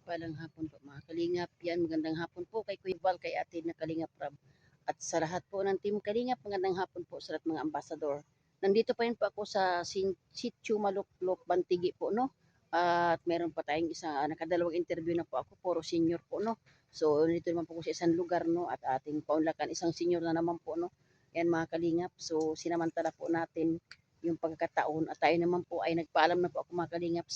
Palang hapon po mga Kalingap. Yan, magandang hapon po kay Kuya Val, kay Ate na Kalingap Rab. At sa lahat po ng Team Kalingap, magandang hapon po sa lahat mga ambasador. Nandito pa rin po ako sa Sitio Maluklok, Bantigi po, no? At meron pa tayong isang, nakadalawang interview na po ako, puro senior po, no? So, dito naman po ako sa isang lugar, no? At ating paunlakan, isang senior na naman po, no? Yan mga Kalingap. So, sinamantala po natin yung pagkakataon at tayo naman po ay nagpaalam na po ako mga Kalingap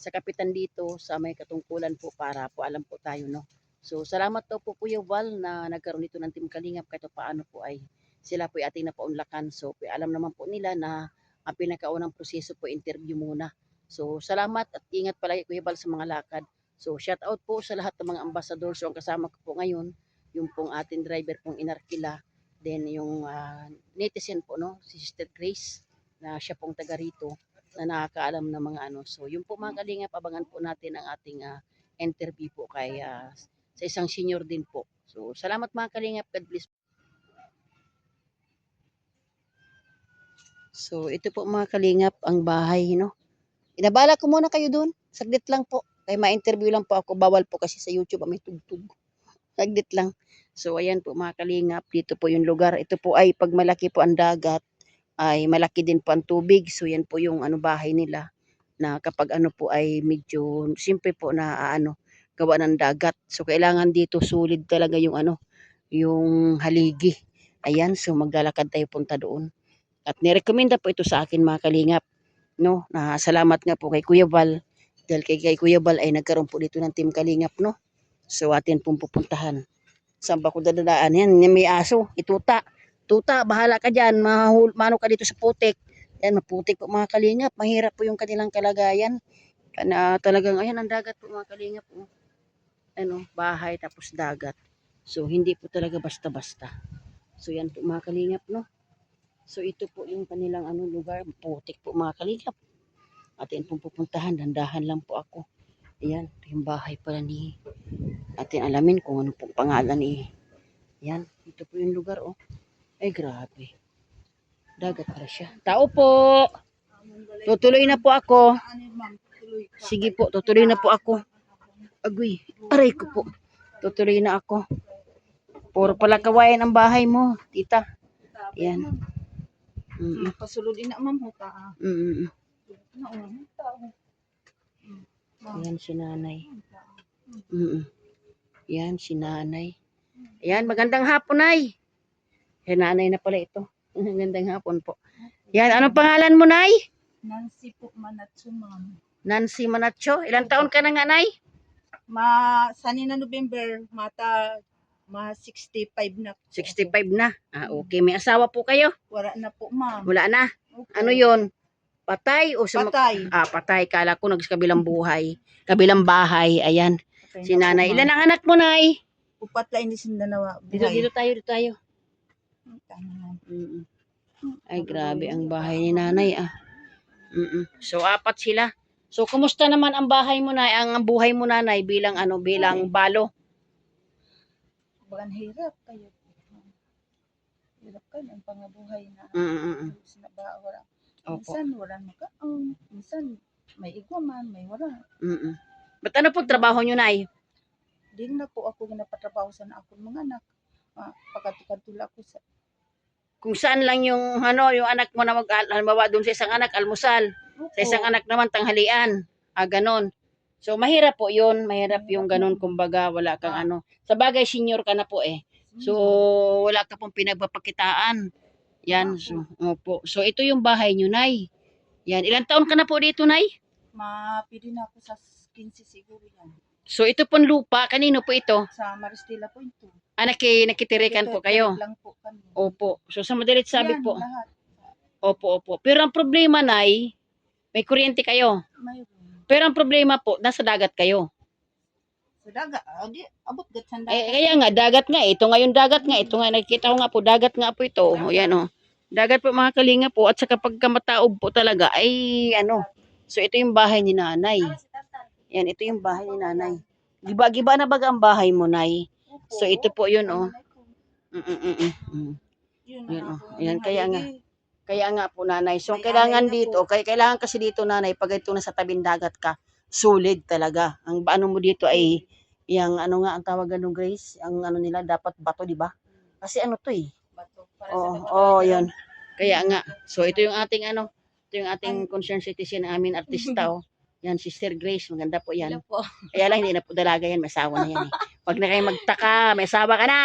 sa kapitan dito sa may katungkulan po para po alam po tayo, no. So salamat daw po Kuya Val na nagkaroon dito ng Team Kalingap kahit paano po ay sila po ay ating napaunlakan. So alam naman po nila na ang pinakaunang proseso po interview muna. So salamat at ingat palagi Kuya Val sa mga lakad. So shout out po sa lahat ng mga ambassador. So ang kasama ko po ngayon yung pong ating driver pong Inarkila, then yung netizen po, no, si Sister Grace na siya pong taga rito na nakakaalam ng mga ano. So, yung po mga Kalingap, abangan po natin ang ating interview po kay sa isang senior din po. So, salamat mga Kalingap. God bless. So, ito po mga Kalingap, ang bahay, no? Inabala ko muna kayo dun. Saglit lang po. Kaya ma-interview lang po ako. Bawal po kasi sa YouTube may tugtog. Saglit lang. So, ayan po mga Kalingap. Dito po yung lugar. Ito po ay pag malaki po ang dagat, ay malaki din po ang tubig. So, yan po yung bahay nila na kapag po ay medyo simple po na gawa ng dagat. So kailangan dito solid talaga yung yung haligi. Ayan, so maglalakad tayo punta doon. At nirekomenda po ito sa akin mga Kalingap, no? Na salamat nga po kay Kuya Val. Dahil kay Kuya Val ay nagkaroon po dito ng Team Kalingap, no? So atin pong pupuntahan. Saan ba ko dadaan? Yan, may aso, ituta. Tuta, bahala ka dyan. Mano ka dito sa putik. Yan, maputik po mga Kalingap. Mahirap po yung kanilang kalagayan. Talagang, ayan, ang dagat po mga Kalingap. Oh. Bahay tapos dagat. So, hindi po talaga basta-basta. So, yan po mga Kalingap, no? So, ito po yung kanilang lugar. Putik po mga Kalingap. Atin pong pupuntahan. Dandahan lang po ako. Ayan, ito yung bahay pala ni atin alamin kung ano pong pangalan ni. Yan, ito po yung lugar, oh. Ay, grabe. Dagat pala siya. Tao po! Tutuloy na po ako. Sige po, tutuloy na po ako. Agoy, aray ko po. Tutuloy na ako. Puro pala kawayan ang bahay mo, tita. Yan. Pasulod ina ma'am ta. Yan si nanay. Yan si nanay. Yan, magandang hapon ay. Nanay na pala ito. Magandang hapon po. Yan, anong pangalan mo, Nay? Nancy po Manatso ma'am. Nancy Manatso. Ilang taon ka na nga, Nay? Sani na November, ma 65 na. 65 na. Okay. May asawa po kayo? Wala na po ma'am. Wala na. Opo. Ano yon? Patay o Patay. Patay. Kala ko nagkabilang buhay. Kabilang bahay. Ayan. Patay Si na po, nanay. ma'am. Ilan ang anak mo, Nay? Upat la ini sindanawa. Dito tayo. Ay, grabe ang bahay ni nanay, So, 4 sila. So, kumusta naman ang bahay mo, Nay? Ang buhay mo, nanay, bilang bilang balo? Bagan hirap kayo. Hirap kayo ang pangabuhay na. Na ba wala. Opo. Minsan wala makaon. Minsan may igwaman, may wala. Ba't ano po trabaho nyo, Nay? Di na po ako ginapatrabaho sa akong mga anak. Pagkatula ko sa Kung saan lang yung yung anak mo na halimbawa doon sa isang anak almusal, sa isang anak naman tanghalian, ganon. So mahirap po 'yun, mahirap yung ganon, kumbaga wala kang Sa bagay senior ka na po eh. So wala ka pong pinagpapakitaan. Yan, so opo. So ito yung bahay niyo, Nay. Yan, ilang taon ka na po dito, Nay? Mapili na ako sa 15 siguro yan. So ito pong lupa, kanino po ito? Sa Maristela po ito. Nakitirikan po kayo? Lang po kami. Opo. So sa madalit sabi Yan, po. lahat. Opo. Pero ang problema, Nay, may kuryente kayo. Mayroon. Pero ang problema po, nasa dagat kayo. Sa dagat, abot gat sa dagat. Kaya nga, dagat nga. Ito ngayon dagat nga. Ito nga, nakikita ko nga po, dagat nga po ito. O, yan o. Dagat po mga kalinga po. At saka pagkamataob po talaga, ay So ito yung bahay ni nanay. Yan, ito yung bahay ni nanay. Giba na baga ang bahay mo, Nay? So ito po yun, o. Yan, kaya nga po, nanay. So kailangan dito, kailangan kasi dito, nanay, pag ito nasa tabing dagat ka, solid talaga. Ang ano mo dito ay yung ano nga ang tawag ano Grace, ang ano nila dapat bato, di ba? Kasi ano to eh. Bato. Para Oo, sa oh, daw. yun. Kaya nga. So ito yung ating ano, ito yung ating concerned citizen, ang aming artista oh. Yan, Sister Grace, maganda po yan. Hello po. Kaya lang, hindi na po dalaga yan, may asawa na yan eh. Pag na kayo magtaka, may asawa ka na.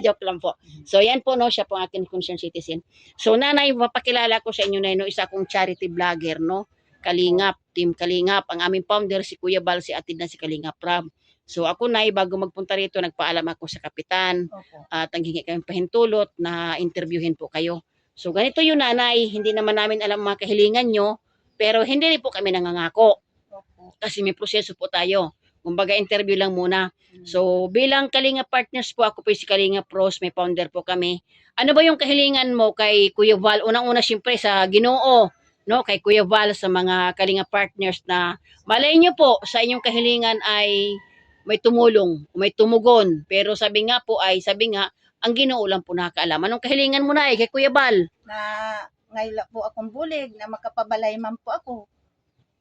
Joke lang po. So yan po, no, siya po ang aking concerned citizen. So nanay, mapakilala ko sa inyo na no, isa akong charity vlogger, no. Kalingap, Team Kalingap. Ang aming founder, si Kuya Bal, si atid na si Kalingap Rab. So ako na, bago magpunta rito, nagpaalam ako sa kapitan. Opo. At ang hingi kayong pahintulot na interviewin po kayo. So ganito yung nanay, hindi naman namin alam mga kahilingan nyo, pero hindi rin po kami nangangako Opo. kasi may proseso po tayo. Kumbaga interview lang muna. So bilang Kalinga Partners po, ako po si Kalinga Pros, may founder po kami. Ano ba yung kahilingan mo kay Kuya Val? Unang-una siyempre sa Ginoo, no? Kay Kuya Val sa mga Kalinga Partners na malay nyo po sa inyong kahilingan ay may tumulong, may tumugon. Pero sabi nga, ang Ginoo lang po nakakaalam. Anong kahilingan mo na kay Kuya Val? Na ngayon po akong bulig na makapabalay man po ako.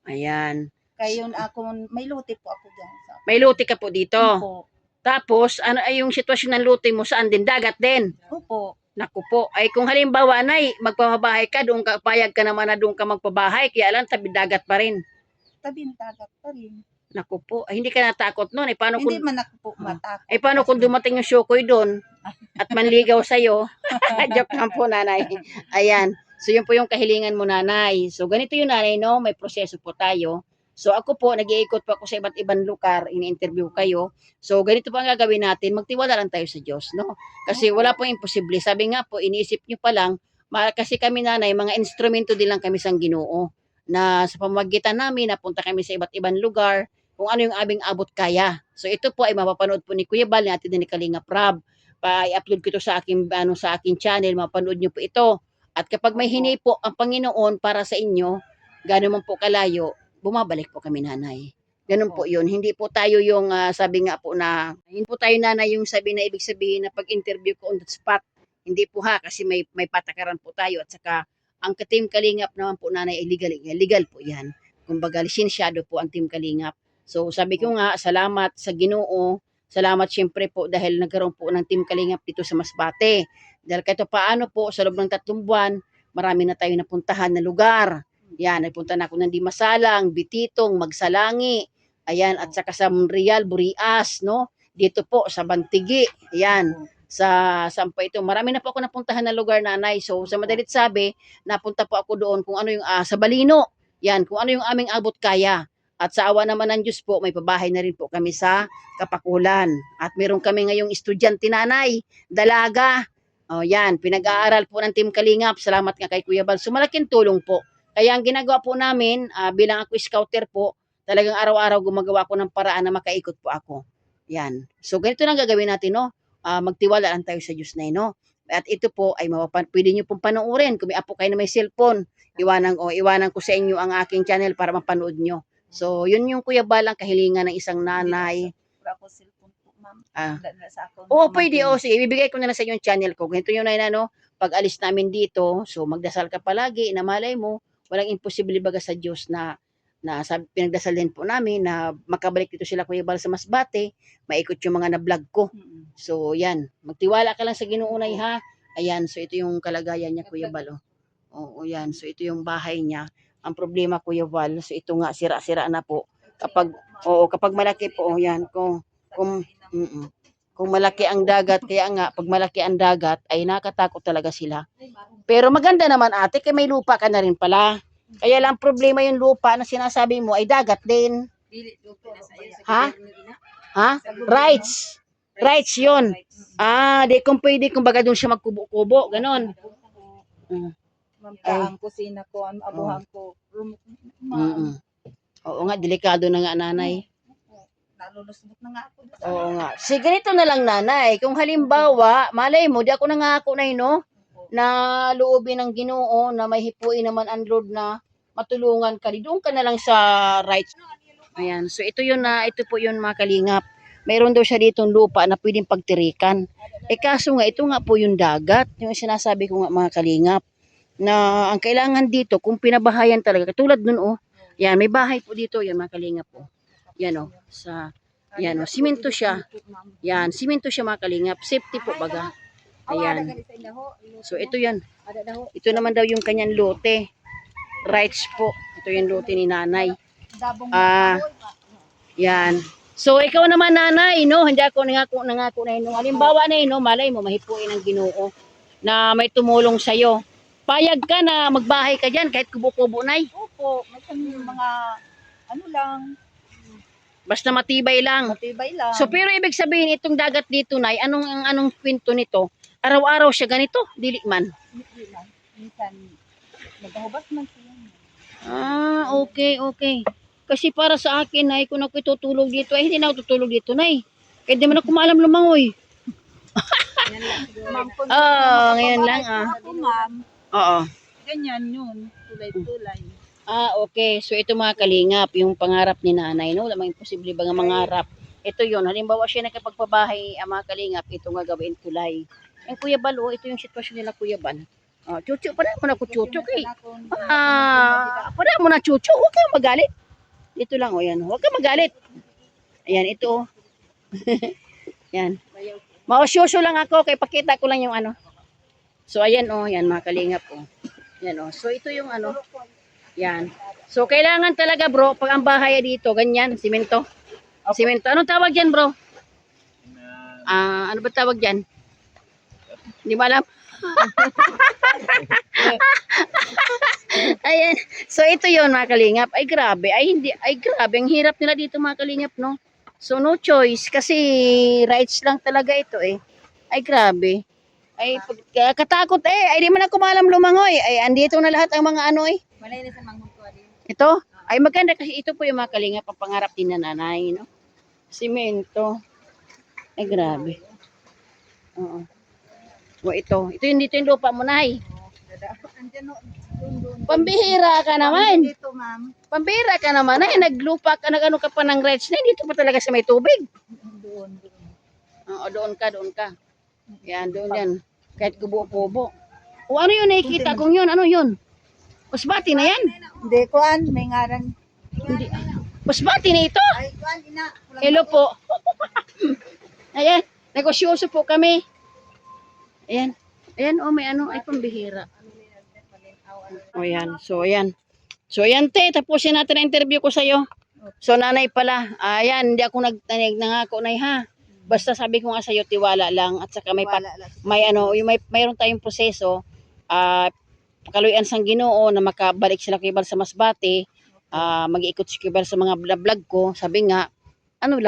Ayan. Kayon ako, may luti po ako dyan. May luti ka po dito. Opo. Tapos, ano ay yung sitwasyon ng luti mo saan din? Dagat din. Opo. Naku po. Ay kung halimbawa, nay, magpapabahay ka, doon ka, payag ka naman na doon ka magpabahay, kaya lang tabi dagat pa rin. Tabing dagat pa rin. Naku po. Ay, hindi ka natakot noon. Ay, paano kung, Hindi man ako po matakot. ay, paano kung dumating yung Shukoy doon at manligaw sa'yo? Joke lang po, nanay. Ayan. So, yun po yung kahilingan mo, nanay. So, ganito yung nanay, no? May proseso po tayo. So, ako po, nag-iikot po ako sa iba't ibang lugar, ini-interview kayo. So, ganito po ang gagawin natin. Magtiwala lang tayo sa Diyos, no? Kasi wala pong imposible. Sabi nga po, iniisip nyo pa lang, kasi kami, nanay, mga instrumento din lang kami sa Ginoo na sa pamamagitan namin, napunta kami sa iba't ibang lugar, kung ano yung aming abot kaya. So ito po ay mapapanood po ni Kuya Bal, ni Ate ni Kalinga Prab. Pa-i-upload ko ito sa aking sa aking channel, mapanood niyo po ito. At kapag may hinay po ang Panginoon para sa inyo, gano'n man po kalayo, bumabalik po kami, nanay. Ganun po 'yun. Hindi po tayo yung sabi nga po na hindi po tayo, nanay, yung sabi na ibig sabihin na pag-interview ko on the spot. Hindi po ha, kasi may patakaran po tayo at saka ang Team Kalingap naman po, nanay, ay legal po 'yan. Kumbaga lisensyado po ang Team Kalingap. So sabi ko nga, salamat sa Ginoo, salamat siyempre po dahil nagkaroon po ng Team Kalingap dito sa Masbate. Dahil kahit paano po, sa loob ng 3 buwan, marami na tayo napuntahan na lugar. Yan, nagpunta na ako ng Dimasalang, Bititong, Magsalangi, ayan, at saka sa Monreal, Burias, no? Dito po sa Bantigi, ayan, saan pa ito. Marami na po ako napuntahan na lugar, nanay. So sa madalit sabi, napunta po ako doon kung ano yung sa Balino. Yan, kung ano yung aming abot kaya. At sa awa naman ng Diyos po, may pabahay na rin po kami sa Kapakulan. At meron kami ngayong estudyante, nanay, dalaga. O yan, pinag-aaral po ng Team Kalingap. Salamat nga kay Kuya Bal. So malaking tulong po. Kaya ang ginagawa po namin, bilang ako scouter po, talagang araw-araw gumagawa ko ng paraan na makaikot po ako. Yan. So ganito lang gagawin natin, no? Magtiwala lang tayo sa Diyos na, no? At ito po ay pwede nyo pong panoorin. Kung may apo kayo na may cellphone, iwanan ko sa inyo ang aking channel para mapanood nyo. So, yun yung Kuya Bal, ang kahilingan ng isang nanay. Wala ko cellphone po, ma'am. Sa ako. Oo, pwede. Sige, ibibigay ko na lang sa inyo yung channel ko. Ganito yung pag alis namin dito, so magdasal ka palagi, na malay mo, walang imposible baga sa Diyos na pinagdasal din po namin na makabalik dito sila, Kuya Bal, sa Masbate, maikot yung mga na-vlog ko. So, yan. Magtiwala ka lang sa Ginoo, nay, ha? Ayan, so ito yung kalagayan niya, Kuya Bal. Oo, yan. So, ito yung bahay niya. Ang problema, Kuya Val, so ito nga, sira-sira na po. Kapag malaki po, yan, kung malaki ang dagat, kaya nga, pag malaki ang dagat, ay nakatakot talaga sila. Pero maganda naman, ate, kaya may lupa ka na rin pala. Kaya lang problema yung lupa na sinasabi mo ay dagat din. Ha? Ha? Rights. Rights yun. Di kung pwede, kumbaga doon siya magkubo-kubo, ganon. Ang kusina ko, ang abuhan ko. Oo nga, delikado na nga, nanay. Nalulusbot na nga ako. Oo nga. Sige, ganito na lang, nanay. Kung halimbawa, malay mo, di ako nangako na na loobin ng Ginoo na may hipuin naman ang Lord na matulungan ka. Doon ka na lang sa rights. Ayan. So, ito po yun, mga kalingap. Mayroon daw siya ditong lupa na pwedeng pagtirikan. Kaso nga, ito nga po yung dagat. Yung sinasabi ko nga, mga kalingap, na ang kailangan dito, kung pinabahayan talaga, katulad nun, Yan, may bahay po dito. Yan, mga kalingap po. Yan o. Yan o. Simento siya. Yan, simento siya mga kalingap. Safety po baga. Ayan. So, ito yan. Ito naman daw yung kanyang lote. Rights po. Ito yung lote ni nanay. Yan. So, ikaw naman nanay, no? Hindi ako nangako na yun. Halimbawa na yun, no? Malay mo, mahipuin ang Ginoo na may tumulong sa'yo. Payag ka na magbahay ka dyan kahit kubo-kubo, nay. Opo, may mga ano lang, Basta matibay lang. matibay lang. So, pero ibig sabihin, itong dagat dito, nay, anong kwento nito? Araw-araw siya ganito? Dili man. Hindi lang. Minsan, nagahubas man siya. Okay. Kasi para sa akin, nay, kung ako tutulog dito, ay hindi na ako tutulog dito, nay. Kaya di man ako maalam lumangoy. Ma'am, kung Ngayon lang, ako, ma'am, Oo. ganyan yun. Tulay-tulay. Okay. So, ito mga kalingap, yung pangarap ni nanay, no? Lamang imposible ba nga mangarap? Ito yun. Halimbawa siya nakapagpabahay, mga kalingap, ito nga gawin tulay. Yung Kuya Bal, ito yung sitwasyon nila, Kuya Bal. Chucho, parang mo na ako chucho kay. Parang mo na chucho, huwag kang magalit. Dito lang, yan. Huwag kang magalit. Ayan, ito. Yan. Maosyoso lang ako, kay pakita ko lang yung ano. So, ayan, yan, mga kalingap, Yan, So, ito yung ano. Yan. So, kailangan talaga, bro, pag ang bahay dito, ganyan, simento. Simento. Anong tawag dyan, bro? Ano ba tawag dyan? Hindi mo alam? Ayan. So, ito yon mga kalingap. Ay, grabe. Ay, grabe. Ang hirap nila dito, mga kalingap, no? So, no choice. Kasi, rights lang talaga ito, Ay, grabe. Ay, katakot, Ay, di man ako maalam lumangoy. Ay, andito na lahat ang mga ano, Malay na sa manghuntuan din. Ito? Ay, maganda kasi ito po yung mga kalingap, ang pangarap din na nanay, no? Simento. Ay, grabe. Oo. Ito. Ito yung dito yung lupa mo, nay. Andyan o, doon. Pambihira ka naman. Dito, ma'am. Pambihira ka naman. Ay, naglupa ka, nag-ano ka pa ng rights na. Dito pa talaga sa may tubig. Doon. Oo, doon ka. Yan, doon yan. Kahit kubo-kubo. O ano yun nakikita kong yun? Ano yun? Pusbati na yan. Hindi, kuan, may ngaran. Hindi. Pusbati na ito. Ay, kuan, ina. Hello po. Ayan, negosyoso po kami. Ayan. Ayan, may ano, ay pambihira. Ayan. So, ayan, te, tapusin natin ang interview ko sa'yo. So, nanay pala. Ayan, hindi ako nangako, nay, ha. Basta sabi ko nga sa'yo, tiwala lang. At saka mayroon tayong proseso. Pakaluyan sang Ginoo na makabalik sila kay Bal sa Masbate. Mag-iikot si Kuya Bal sa mga vlog ko. Sabi nga,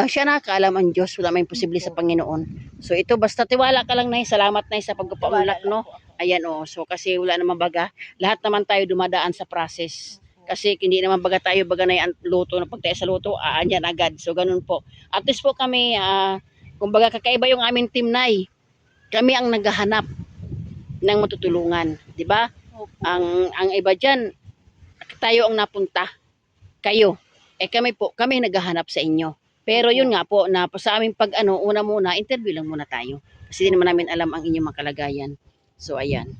siya nakakaalam ang Diyos, wala may imposible sa Panginoon. So ito, basta tiwala ka lang, nay. Salamat, nay, sa pagpapaunlak, no? Ayan, So kasi wala naman baga. Lahat naman tayo dumadaan sa process. Kasi hindi naman baga tayo, baga na yung luto, na pag tayo sa luto, andyan agad. So ganun po. At least po kami, kumbaga kakaiba yung aming team, nay. Kami ang naghahanap ng matutulungan. Di ba? Ang iba dyan, tayo ang napunta. Kayo. Kami naghahanap sa inyo. Pero yun nga po, na sa aming una muna, interview lang muna tayo. Kasi di naman namin alam ang inyong mga kalagayan. So, ayan.